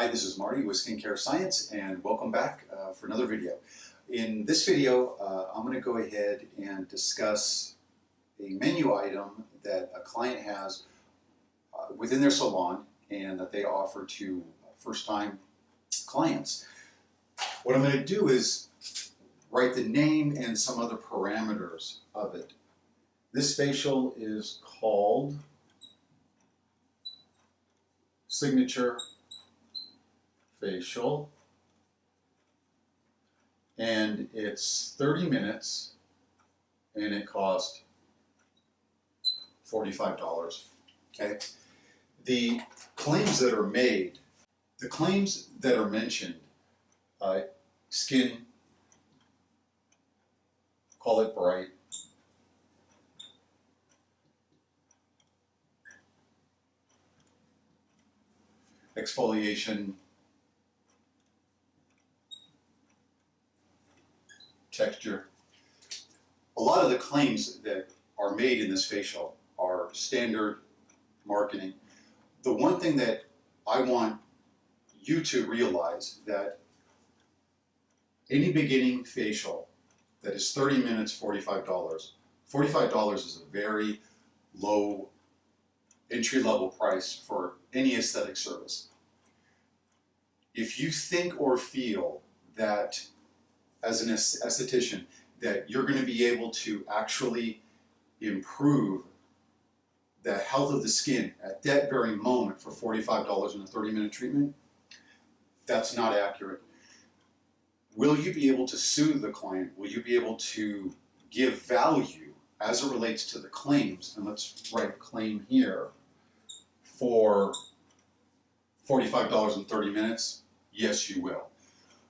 Hi, this is Marty with Skincare Science, and welcome back for another video. In this video, I'm going to go ahead and discuss a menu item that a client has within their salon and that they offer to first-time clients. What I'm going to do is write the name and some other parameters of it. This facial is called Signature Facial, and it's 30 minutes and it cost $45. Okay. The claims that are made, the claims that are mentioned, skin, call it bright, exfoliation, texture. A lot of the claims that are made in this facial are standard marketing. The one thing that I want you to realize that any beginning facial that is 30 minutes, $45. $45 is a very low entry-level price for any aesthetic service. If you think or feel that as an esthetician that you're going to be able to actually improve the health of the skin at that very moment for $45 in a 30-minute treatment, that's not accurate. Will you be able to soothe the client? Will you be able to give value as it relates to the claims? And let's write claim here for $45 in 30 minutes. Yes, you will.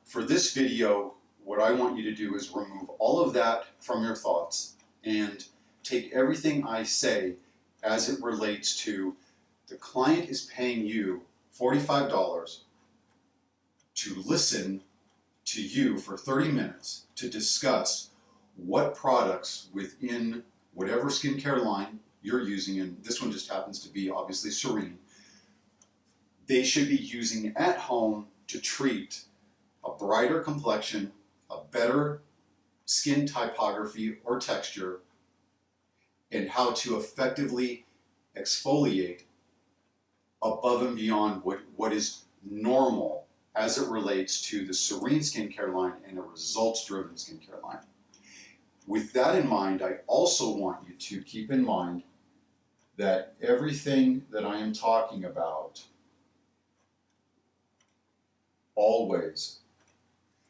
For this video, what I want you to do is remove all of that from your thoughts and take everything I say as it relates to the client is paying you $45 to listen to you for 30 minutes to discuss what products within whatever skincare line you're using, and this one just happens to be obviously Serene, they should be using at home to treat a brighter complexion, a better skin typography or texture, and how to effectively exfoliate above and beyond what is normal as it relates to the Serene skincare line and a results-driven skincare line. With that in mind, I also want you to keep in mind that everything that I am talking about always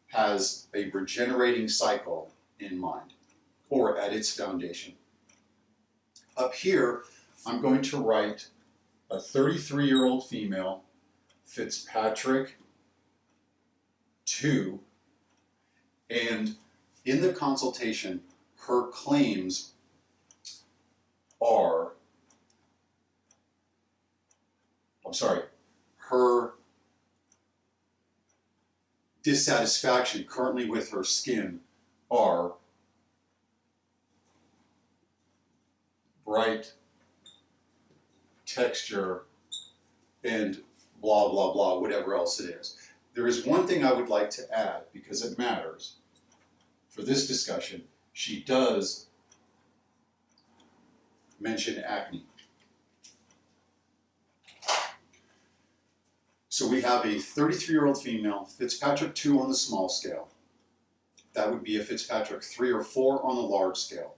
has a regenerating cycle in mind, or at its foundation. Up here, I'm going to write a 33-year-old female, Fitzpatrick 2, and in the consultation, her claims are, her dissatisfaction currently with her skin are bright, texture, and blah, blah, blah, whatever else it is. There is one thing I would like to add, because it matters for this discussion. She does mention acne. So we have a 33-year-old female, Fitzpatrick 2 on the small scale. That would be a Fitzpatrick 3 or 4 on the large scale.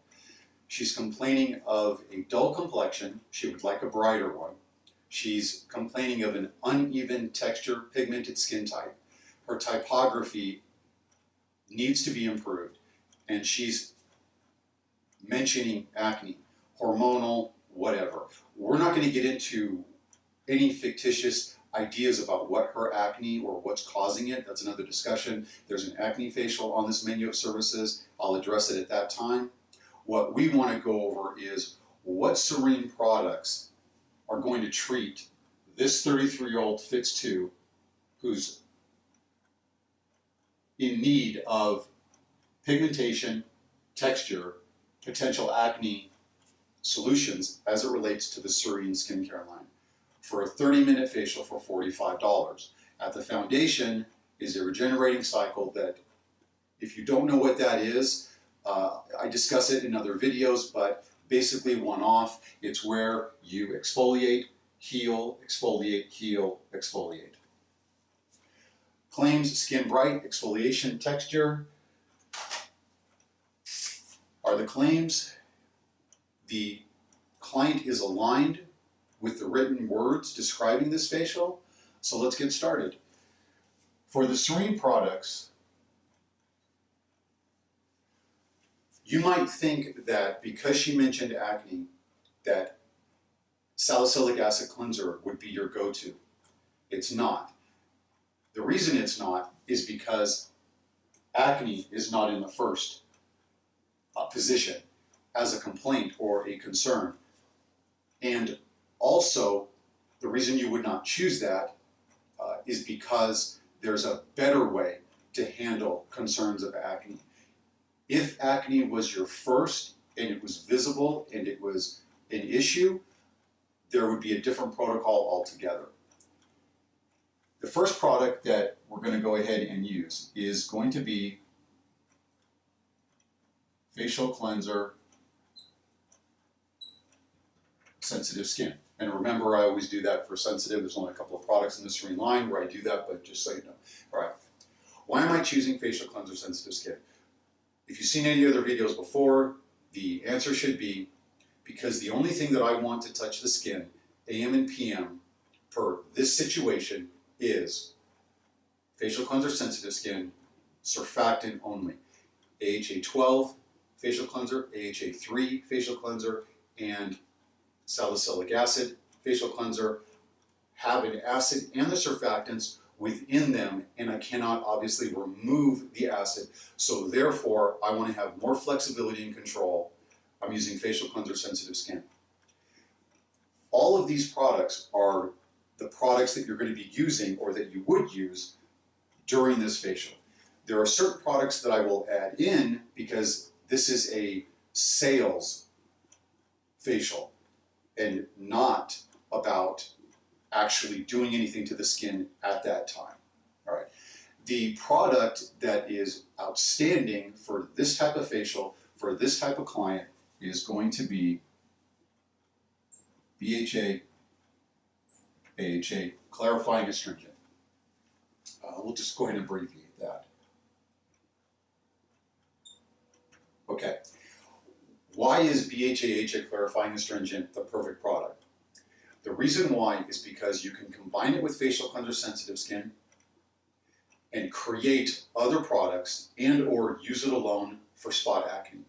She's complaining of a dull complexion. She would like a brighter one. She's complaining of an uneven texture, pigmented skin type. Her typography needs to be improved. And she's mentioning acne, hormonal, whatever. We're not going to get into any fictitious ideas about what her acne or what's causing it. That's another discussion. There's an acne facial on this menu of services. I'll address it at that time. What we want to go over is what Serene products are going to treat this 33-year-old Fitz 2 who's in need of pigmentation, texture, potential acne solutions as it relates to the Serene skincare line for a 30-minute facial for $45. At the foundation is a regenerating cycle that, if you don't know what that is, I discuss it in other videos, but basically one off, it's where you exfoliate, heal, exfoliate, heal, exfoliate. Claims: skin bright, exfoliation, texture are the claims. The client is aligned with the written words describing this facial. So let's get started. For the Serene products, you might think that because she mentioned acne, that salicylic acid cleanser would be your go-to. It's not. The reason it's not is because acne is not in the first position as a complaint or a concern. And also, the reason you would not choose that is because there's a better way to handle concerns of acne. If acne was your first and it was visible and it was an issue, there would be a different protocol altogether. The first product that we're going to go ahead and use is going to be Facial Cleanser Sensitive Skin. And remember, I always do that for sensitive. There's only a couple of products in the Serene line where I do that, but just so you know. All right. Why am I choosing Facial Cleanser Sensitive Skin? If you've seen any other videos before, the answer should be because the only thing that I want to touch the skin, AM and PM, per this situation is Facial Cleanser Sensitive Skin, surfactant only. AHA 12 facial cleanser, AHA 3 facial cleanser, and salicylic acid facial cleanser have an acid and the surfactants within them, and I cannot obviously remove the acid. So therefore, I want to have more flexibility and control. I'm using Facial Cleanser Sensitive Skin. All of these products are the products that you're going to be using or that you would use during this facial. There are certain products that I will add in because this is a sales facial and not about actually doing anything to the skin at that time. All right. The product that is outstanding for this type of facial, for this type of client, is going to be BHA AHA Clarifying Astringent. We'll just go ahead and abbreviate that. Okay. Why is BHA AHA Clarifying Astringent the perfect product? The reason why is because you can combine it with Facial Cleanser Sensitive Skin and create other products and or use it alone for spot acne.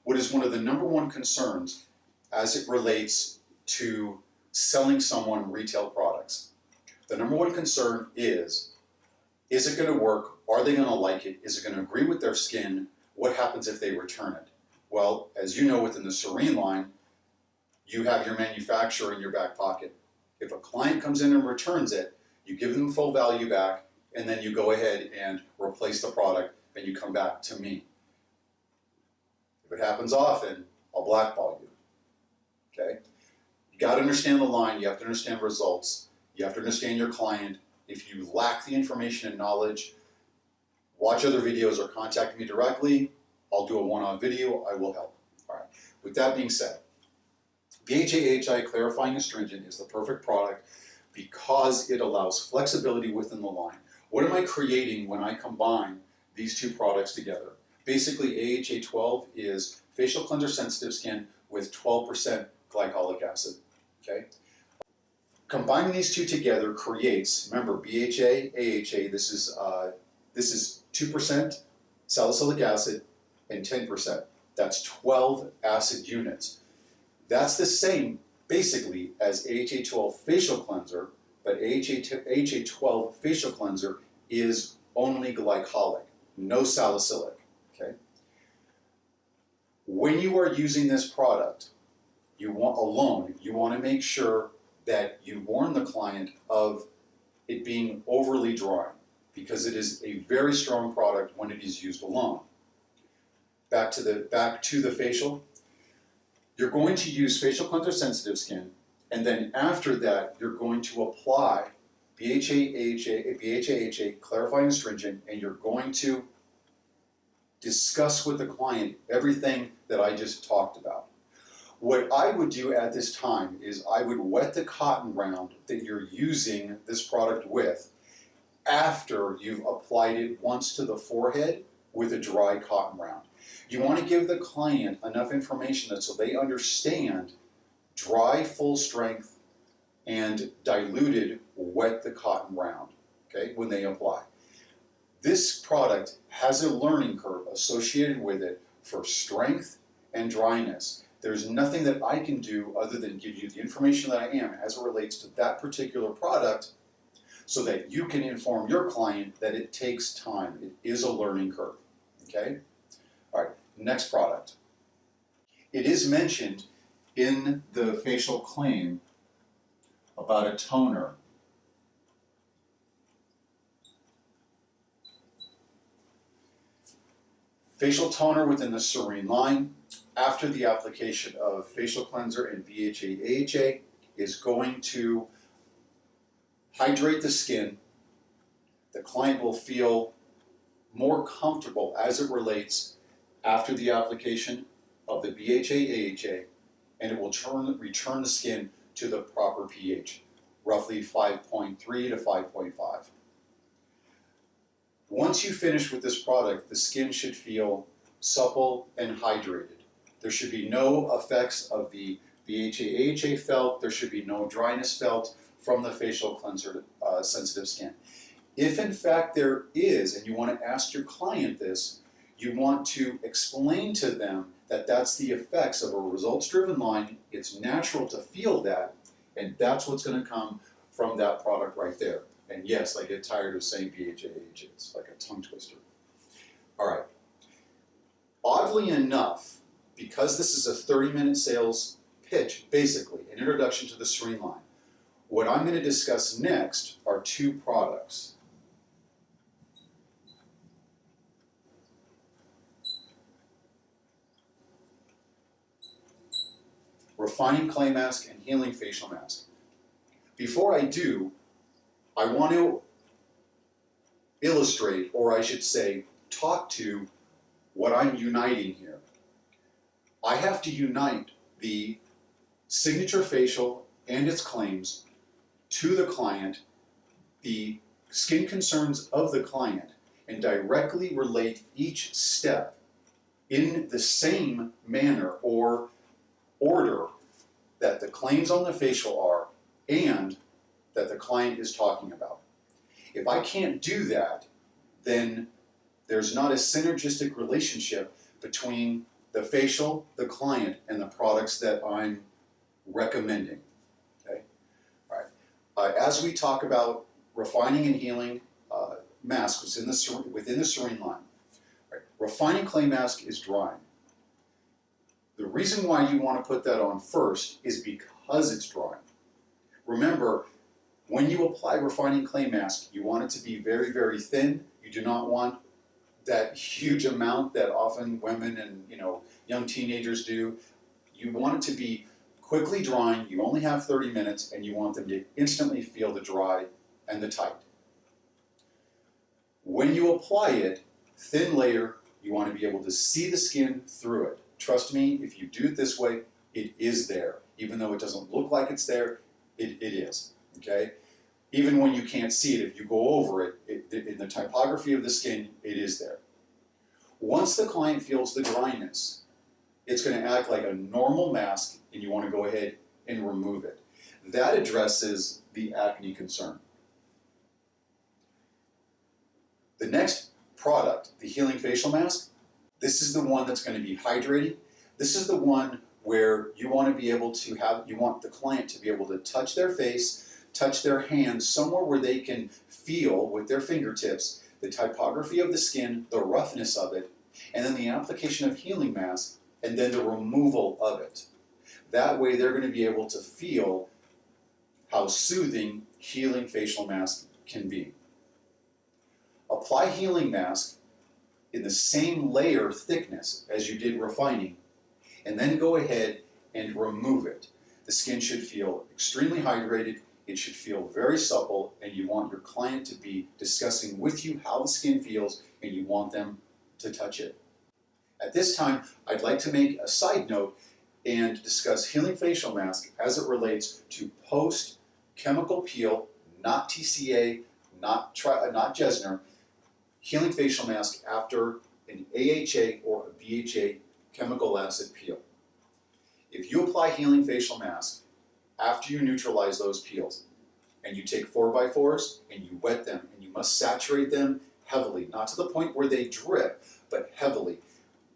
What is one of the #1 concerns as it relates to selling someone retail products? The #1 concern is it going to work? Are they going to like it? Is it going to agree with their skin? What happens if they return it? Well, as you know, within the Serene line, you have your manufacturer in your back pocket. If a client comes in and returns it, you give them full value back, and then you go ahead and replace the product, and you come back to me. If it happens often, I'll blackball you. Okay? You got to understand the line. You have to understand results. You have to understand your client. If you lack the information and knowledge, watch other videos or contact me directly. I'll do a one-on video. I will help. All right. With that being said, BHA Clarifying Astringent is the perfect product because it allows flexibility within the line. What am I creating when I combine these two products together? Basically, AHA 12 is Facial Cleanser Sensitive Skin with 12% glycolic acid. Okay? Combining these two together creates, remember, BHA, AHA, this is 2% salicylic acid and 10%. That's 12 acid units. That's the same, basically, as AHA 12 facial cleanser, but AHA 12 facial cleanser is only glycolic, no salicylic. Okay? When you are using this product, you want to make sure that you warn the client of it being overly dry, because it is a very strong product when it is used alone. Back to the facial. You're going to use Facial Cleanser Sensitive Skin, and then after that, you're going to apply BHA, clarifying astringent, and you're going to discuss with the client everything that I just talked about. What I would do at this time is I would wet the cotton round that you're using this product with after you've applied it once to the forehead with a dry cotton round. You want to give the client enough information that so they understand dry, full strength, and diluted, wet the cotton round, okay, when they apply. This product has a learning curve associated with it for strength and dryness. There's nothing that I can do other than give you the information that I am as it relates to that particular product so that you can inform your client that it takes time. It is a learning curve, okay? All right, next product. It is mentioned in the facial claim about a toner. Facial toner within the Serene line after the application of facial cleanser and BHA AHA is going to hydrate the skin. The client will feel more comfortable as it relates after the application of the BHA AHA, and it will return the skin to the proper pH, roughly 5.3 to 5.5. Once you finish with this product, the skin should feel supple and hydrated. There should be no effects of the BHA AHA felt. There should be no dryness felt from the facial cleanser sensitive skin. If in fact there is, and you want to ask your client this, you want to explain to them that that's the effects of a results-driven line. It's natural to feel that, and that's what's going to come from that product right there. And yes, I get tired of saying BHA AHA. It's like a tongue twister. All right. Oddly enough, because this is a 30-minute sales pitch, basically, an introduction to the Serene line, what I'm going to discuss next are two products. Refining Clay Mask and Healing Facial Mask. Before I do, I want to illustrate, or I should say, talk to what I'm uniting here. I have to unite the signature facial and its claims to the client, the skin concerns of the client, and directly relate each step in the same manner or order that the claims on the facial are and that the client is talking about. If I can't do that, then there's not a synergistic relationship between the facial, the client, and the products that I'm recommending. Okay? All right. As we talk about refining and healing masks within the Serene line, right, refining clay mask is drying. The reason why you want to put that on first is because it's drying. Remember, when you apply refining clay mask, you want it to be very, very thin. You do not want that huge amount that often women and young teenagers do. You want it to be quickly drying. You only have 30 minutes, and you want them to instantly feel the dry and the tight. When you apply it, thin layer, you want to be able to see the skin through it. Trust me, if you do it this way, it is there. Even though it doesn't look like it's there, it is. Okay? Even when you can't see it, if you go over it, in the typography of the skin, it is there. Once the client feels the dryness, it's going to act like a normal mask, and you want to go ahead and remove it. That addresses the acne concern. The next product, the Healing Facial Mask, this is the one that's going to be hydrating. This is the one where you want to be able to you want the client to be able to touch their face, touch their hands somewhere where they can feel with their fingertips the typography of the skin, the roughness of it, and then the application of healing mask, and then the removal of it. That way they're going to be able to feel how soothing healing facial mask can be. Apply healing mask in the same layer thickness as you did refining, and then go ahead and remove it. The skin should feel extremely hydrated, It should feel very supple, and you want your client to be discussing with you how the skin feels, and you want them to touch it. At this time, I'd like to make a side note and discuss healing facial mask as it relates to post-chemical peel, not TCA, not Jesner, healing facial mask after an AHA or a BHA chemical acid peel. If you apply healing facial mask after you neutralize those peels, and you take 4x4s and you wet them, and you must saturate them heavily, not to the point where they drip, but heavily,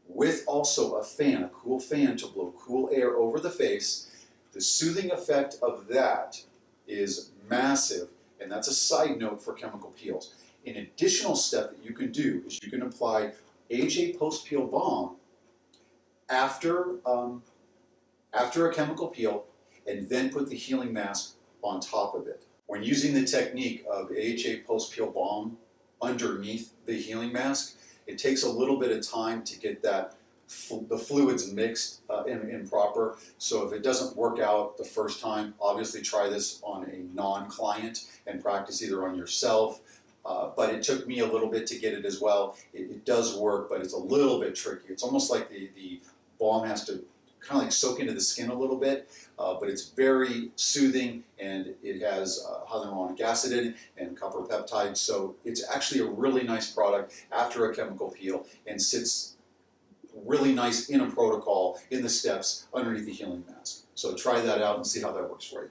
with also a fan, a cool fan to blow cool air over the face, the soothing effect of that is massive, and that's a side note for chemical peels. An additional step that you can do is you can apply AHA post-peel balm after a chemical peel, and then put the healing mask on top of it. When using the technique of AHA post-peel balm underneath the healing mask, it takes a little bit of time to get the fluids mixed and proper. So if it doesn't work out the first time, obviously try this on a non-client and practice either on yourself. But it took me a little bit to get it as well. It does work, but it's a little bit tricky. It's almost like the balm has to kind of like soak into the skin a little bit, but it's very soothing, and it has hyaluronic acid in it and copper peptides, so it's actually a really nice product after a chemical peel and sits really nice in a protocol in the steps underneath the healing mask. So try that out and see how that works for you.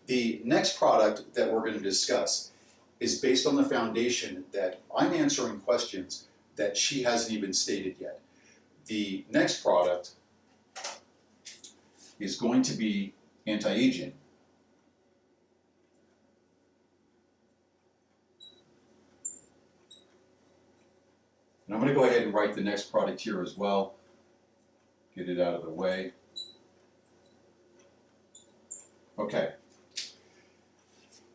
The next product that we're going to discuss is based on the foundation that I'm answering questions that she hasn't even stated yet. The next product is going to be anti-aging. And I'm going to go ahead and write the next product here as well. Get it out of the way. Okay.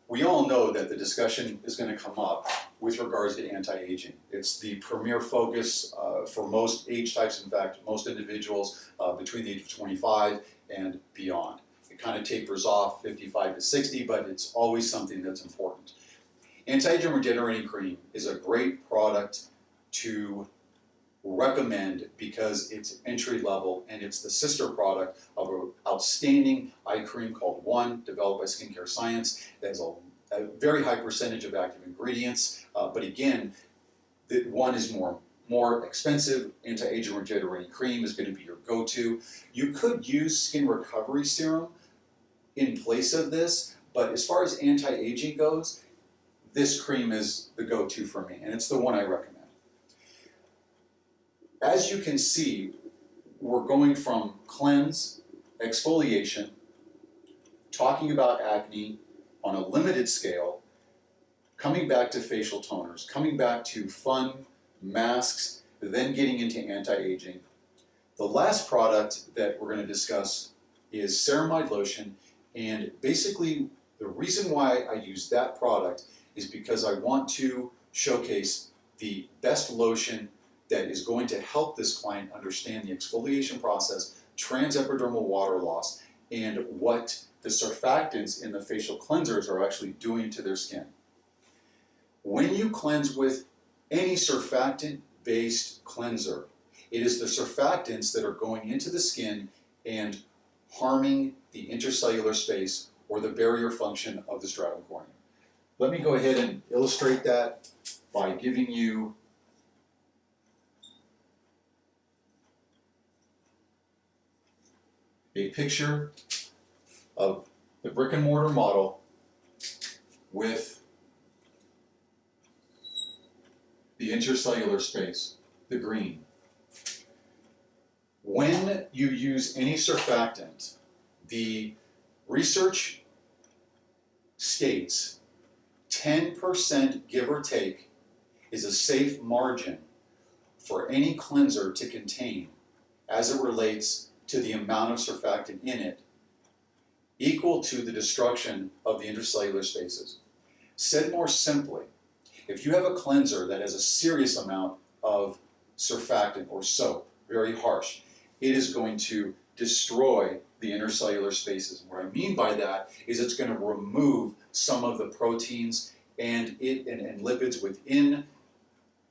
We all know that the discussion is going to come up with regards to anti-aging. It's the premier focus for most age types, in fact, most individuals between the age of 25 and beyond. It kind of tapers off 55 to 60, but it's always something that's important. Anti-aging regenerating cream is a great product to recommend because it's entry level, and it's the sister product of an outstanding eye cream called One, developed by Skincare Science. That has a very high percentage of active ingredients, but again, the One is more expensive. Anti-aging regenerating cream is going to be your go-to. You could use skin recovery serum in place of this, but as far as anti-aging goes, this cream is the go-to for me, and it's the one I recommend. As you can see, we're going from cleanse, exfoliation, talking about acne on a limited scale, coming back to facial toners, coming back to fun masks, then getting into anti-aging. The last product that we're going to discuss is ceramide lotion, and basically the reason why I use that product is because I want to showcase the best lotion that is going to help this client understand the exfoliation process, transepidermal water loss, and what the surfactants in the facial cleansers are actually doing to their skin. When you cleanse with any surfactant-based cleanser, it is the surfactants that are going into the skin and harming the intercellular space or the barrier function of the stratum corneum. Let me go ahead and illustrate that by giving you a picture of the brick and mortar model with the intercellular space, the green. When you use any surfactant, the research states 10%, give or take, is a safe margin for any cleanser to contain as it relates to the amount of surfactant in it, equal to the destruction of the intercellular spaces. Said more simply, if you have a cleanser that has a serious amount of surfactant or soap, very harsh, it is going to destroy the intercellular spaces. And what I mean by that is it's going to remove some of the proteins and lipids within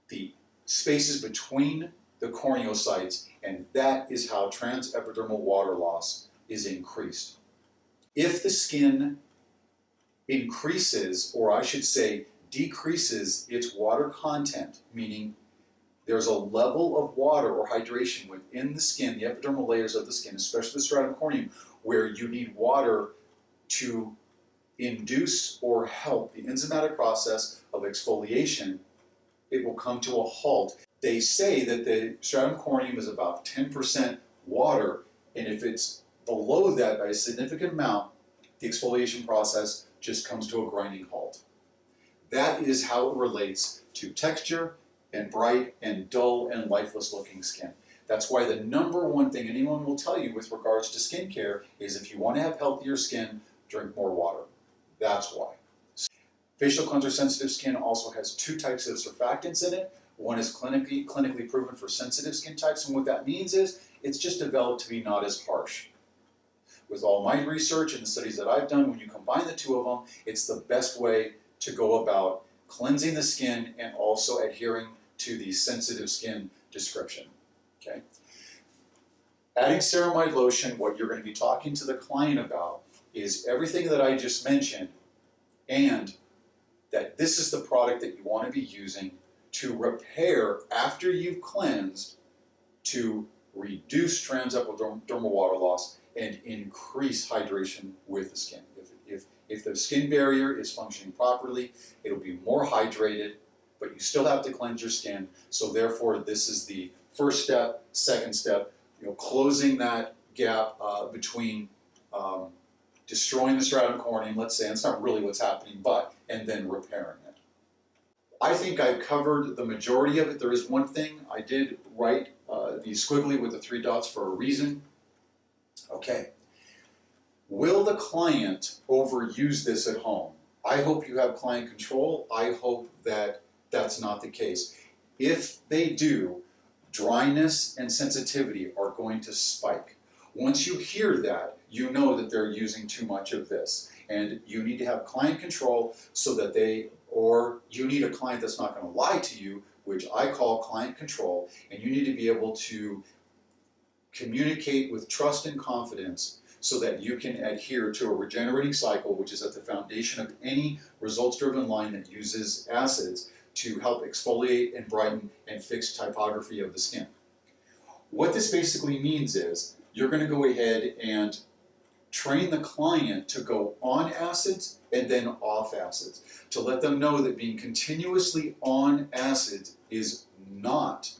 the spaces between the corneocytes, and that is how transepidermal water loss is increased. If the skin increases, or I should say decreases its water content, meaning there's a level of water or hydration within the skin, the epidermal layers of the skin, especially the stratum corneum, where you need water to induce or help the enzymatic process of exfoliation, it will come to a halt. They say that the stratum corneum is about 10% water, and if it's below that by a significant amount, the exfoliation process just comes to a grinding halt. That is how it relates to texture and bright and dull and lifeless looking skin. That's why the number one thing anyone will tell you with regards to skincare is if you want to have healthier skin, drink more water. That's why. Facial cleanser sensitive skin also has two types of surfactants in it. One is clinically proven for sensitive skin types, and what that means is it's just developed to be not as harsh. With all my research and the studies that I've done, when you combine the two of them, it's the best way to go about cleansing the skin and also adhering to the sensitive skin description. Okay? Adding ceramide lotion, what you're going to be talking to the client about is everything that I just mentioned, and that this is the product that you want to be using to repair after you've cleansed, to reduce transepidermal water loss and increase hydration with the skin. If the skin barrier is functioning properly, it'll be more hydrated, but you still have to cleanse your skin. So therefore, this is the first step. Second step, closing that gap between destroying the stratum corneum, let's say, and it's not really what's happening, and then repairing it. I think I've covered the majority of it. There is one thing I did write the squiggly with the 3 dots for a reason. Okay. Will the client overuse this at home? I hope you have client control. I hope that that's not the case. If they do, dryness and sensitivity are going to spike. Once you hear that, you know that they're using too much of this. And you need to have client control so that or you need a client that's not going to lie to you, which I call client control, and you need to be able to communicate with trust and confidence so that you can adhere to a regenerating cycle, which is at the foundation of any results-driven line that uses acids to help exfoliate and brighten and fix typography of the skin. What this basically means is you're going to go ahead and train the client to go on acids and then off acids, to let them know that being continuously on acids is not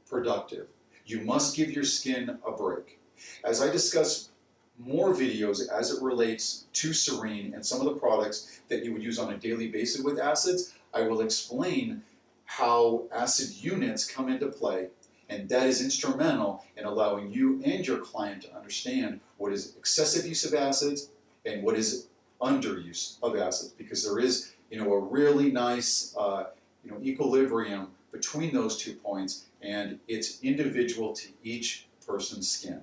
productive. You must give your skin a break. As I discuss more videos as it relates to Serene and some of the products that you would use on a daily basis with acids, I will explain how acid units come into play, and that is instrumental in allowing you and your client to understand what is excessive use of acids and what is underuse of acids, because there is a really nice equilibrium between those 2 points, and it's individual to each person's skin.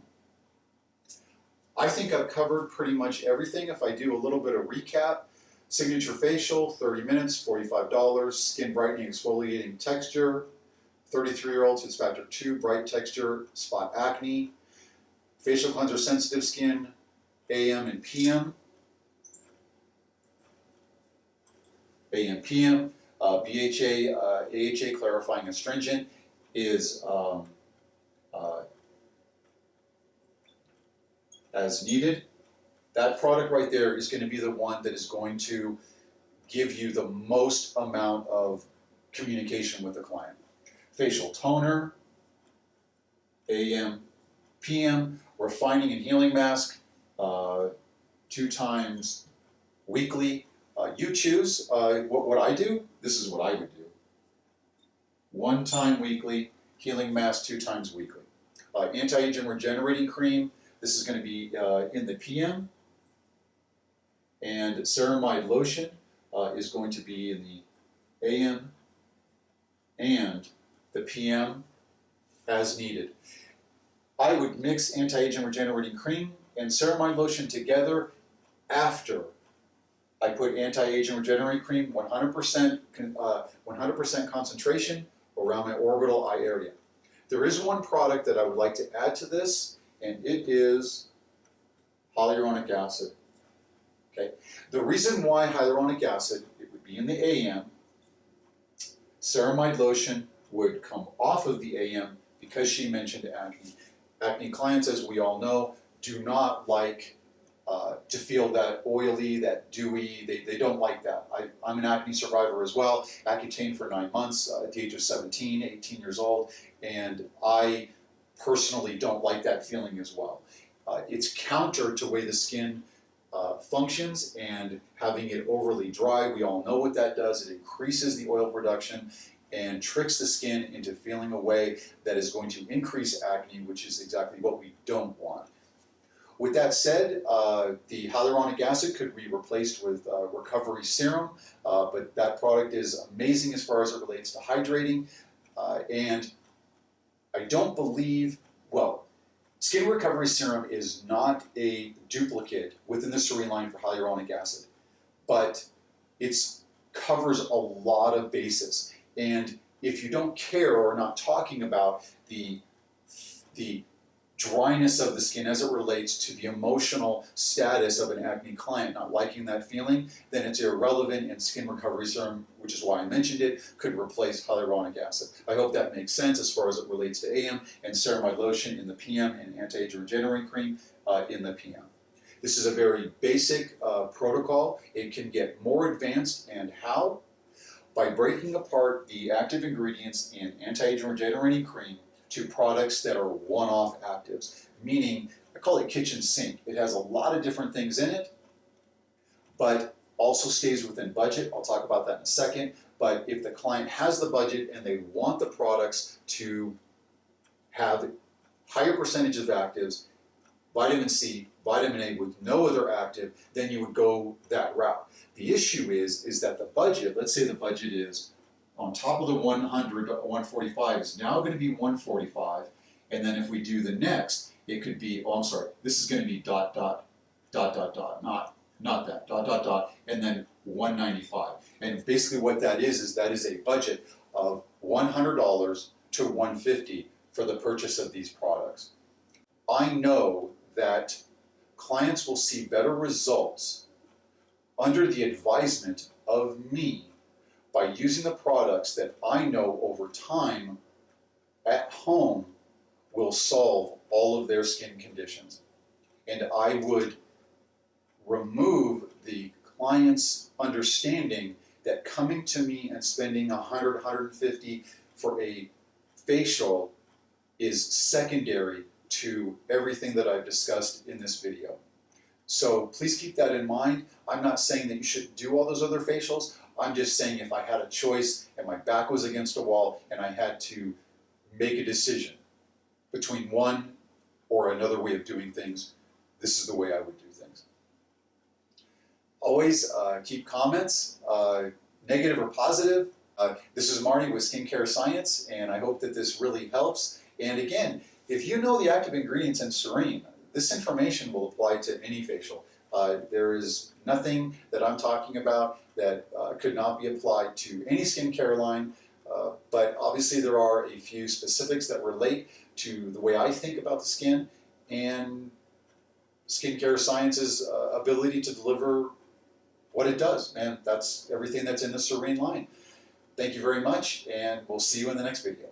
I think I've covered pretty much everything. If I do a little bit of recap, signature facial, 30 minutes, $45, skin brightening, exfoliating texture, 33-year-olds, it's factor 2, bright texture, spot acne, facial cleanser, sensitive skin, AM and PM. AM, PM, BHA, AHA, clarifying astringent is as needed. That product right there is going to be the one that is going to give you the most amount of communication with the client. Facial toner, AM, PM, refining and healing mask, 2 times weekly. You choose. What I do, this is what I would do. 1 time weekly, healing mask 2 times weekly. Anti-aging regenerating cream, this is going to be in the PM. And ceramide lotion is going to be in the AM and the PM as needed. I would mix anti-aging regenerating cream and ceramide lotion together after I put anti-aging regenerating cream 100% concentration around my orbital eye area. There is one product that I would like to add to this, and it is hyaluronic acid. Okay. The reason why hyaluronic acid, it would be in the AM, ceramide lotion would come off of the AM because she mentioned acne. Acne clients, as we all know, do not like to feel that oily, that dewy. They don't like that. I'm an acne survivor as well. Accutane for 9 months at the age of 17, 18 years old, and I personally don't like that feeling as well. It's counter to the way the skin functions, and having it overly dry, we all know what that does. It increases the oil production and tricks the skin into feeling a way that is going to increase acne, which is exactly what we don't want. With that said, the hyaluronic acid could be replaced with recovery serum, but that product is amazing as far as it relates to hydrating, and I don't believe, well, Skin Recovery Serum is not a duplicate within the Serene line for hyaluronic acid, but it covers a lot of bases. And if you don't care or are not talking about the dryness of the skin as it relates to the emotional status of an acne client not liking that feeling, then it's irrelevant, and Skin Recovery Serum, which is why I mentioned it, could replace hyaluronic acid. I hope that makes sense as far as it relates to AM, and ceramide lotion in the PM and anti-aging regenerating cream in the PM. This is a very basic protocol. It can get more advanced, and how? By breaking apart the active ingredients in anti-aging regenerating cream to products that are one-off actives, meaning I call it kitchen sink. It has a lot of different things in it, but also stays within budget. I'll talk about that in a second. But if the client has the budget and they want the products to have higher percentage of actives, vitamin C, vitamin A with no other active, then you would go that route. The issue is that the budget, let's say the budget is on top of the 100, 145 is now going to be 145, and then if we do the next, it could be, oh, I'm sorry, this is going to be dot, not that, dot, and then 195. And basically what that is that is a budget of $100 to $150 for the purchase of these products. I know that clients will see better results under the advisement of me by using the products that I know over time at home will solve all of their skin conditions. And I would remove the client's understanding that coming to me and spending $100, $150 for a facial is secondary to everything that I've discussed in this video. So please keep that in mind. I'm not saying that you should do all those other facials. I'm just saying if I had a choice and my back was against a wall and I had to make a decision between one or another way of doing things, this is the way I would do things. Always keep comments, negative or positive. This is Marty with Skincare Science, and I hope that this really helps. And again, if you know the active ingredients in Serene, this information will apply to any facial. There is nothing that I'm talking about that could not be applied to any skincare line, but obviously there are a few specifics that relate to the way I think about the skin and Skincare Science's ability to deliver what it does, and that's everything that's in the Serene line. Thank you very much, and we'll see you in the next video.